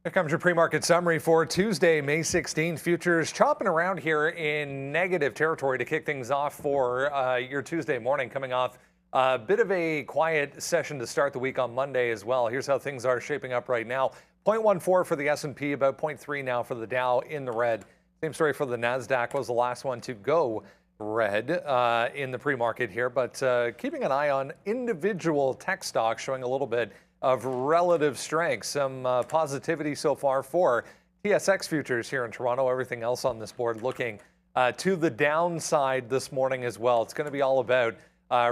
Here comes your pre-market summary for Tuesday, May 16th. Futures chopping around here in negative territory to kick things off for your Tuesday morning, coming off a bit of a quiet session to start the week on Monday as well. Here's how things are shaping up right now. 0.14 for the S&P, about 0.3 now for the Dow in the red. Same story for the NASDAQ, was the last one to go red in the pre-market here, but keeping an eye on individual tech stocks showing a little bit of relative strength. Some positivity so far for TSX futures here in Toronto. Everything else on this board looking to the downside this morning as well. It's going to be all about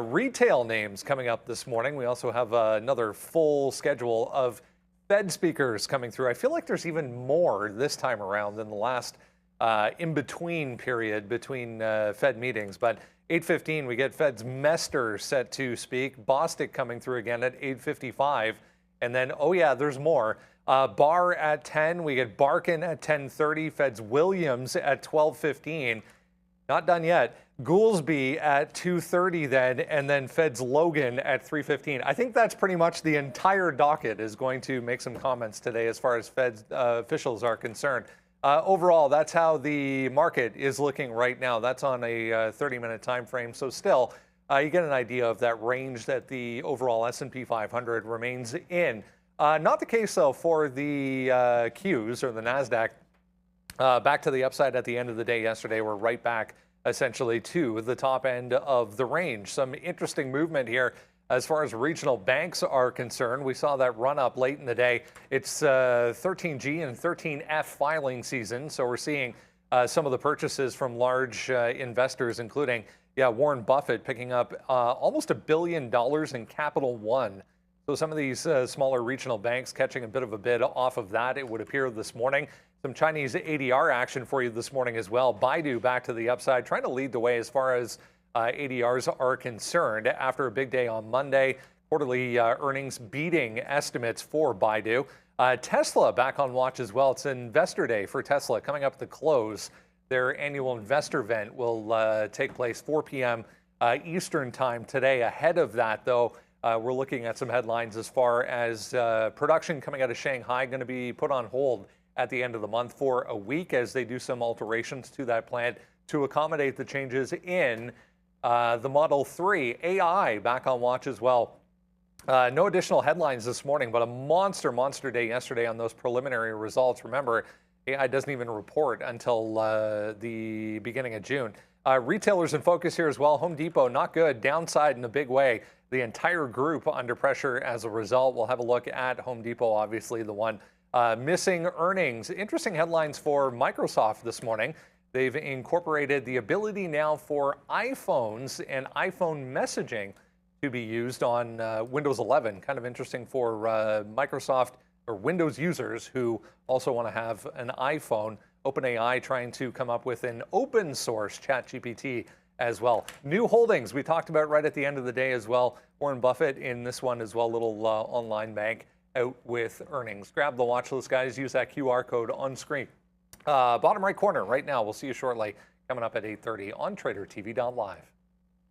retail names coming up this morning. We also have another full schedule of Fed speakers coming through. I feel like there's even more this time around than the last in-between period between Fed meetings. But 8:15, we get Fed's Mester set to speak. Bostic coming through again at 8:55. And then, oh yeah, there's more. Barr at 10. We get Barkin at 10:30. Fed's Williams at 12:15. Not done yet. Goolsbee at 2:30 then, and then Fed's Logan at 3:15. I think that's pretty much the entire docket is going to make some comments today as far as Fed officials are concerned. Overall, that's how the market is looking right now. That's on a 30-minute time frame. So still, you get an idea of that range that the overall S&P 500 remains in. Not the case, though, for the Qs or the NASDAQ. Back to the upside at the end of the day yesterday. We're right back essentially to the top end of the range. Some interesting movement here as far as regional banks are concerned. We saw that run up late in the day. It's 13G and 13F filing season, so we're seeing some of the purchases from large investors, including Warren Buffett picking up almost $1 billion in Capital One. So some of these smaller regional banks catching a bit of a bid off of that, it would appear this morning. Some Chinese ADR action for you this morning as well. Baidu back to the upside, trying to lead the way as far as ADRs are concerned after a big day on Monday. Quarterly earnings beating estimates for Baidu. Tesla back on watch as well. It's Investor Day for Tesla coming up at the close. Their annual investor event will take place 4 p.m. Eastern time today. Ahead of that, though, we're looking at some headlines as far as production coming out of Shanghai going to be put on hold at the end of the month for a week as they do some alterations to that plant to accommodate the changes in the Model 3. AI back on watch as well. No additional headlines this morning, but a monster day yesterday on those preliminary results. Remember, AI doesn't even report until the beginning of June. Retailers in focus here as well. Home Depot, not good. Downside in a big way. The entire group under pressure as a result. We'll have a look at Home Depot, obviously the one missing earnings. Interesting headlines for Microsoft this morning. They've incorporated the ability now for iPhones and iPhone messaging to be used on Windows 11. Kind of interesting for Microsoft or Windows users who also want to have an iPhone. OpenAI trying to come up with an open source ChatGPT as well. New holdings we talked about right at the end of the day as well. Warren Buffett in this one as well, little online bank out with earnings. Grab the watch list, guys. Use that QR code on screen. Bottom right corner right now. We'll see you shortly coming up at 8:30 on TraderTV.Live.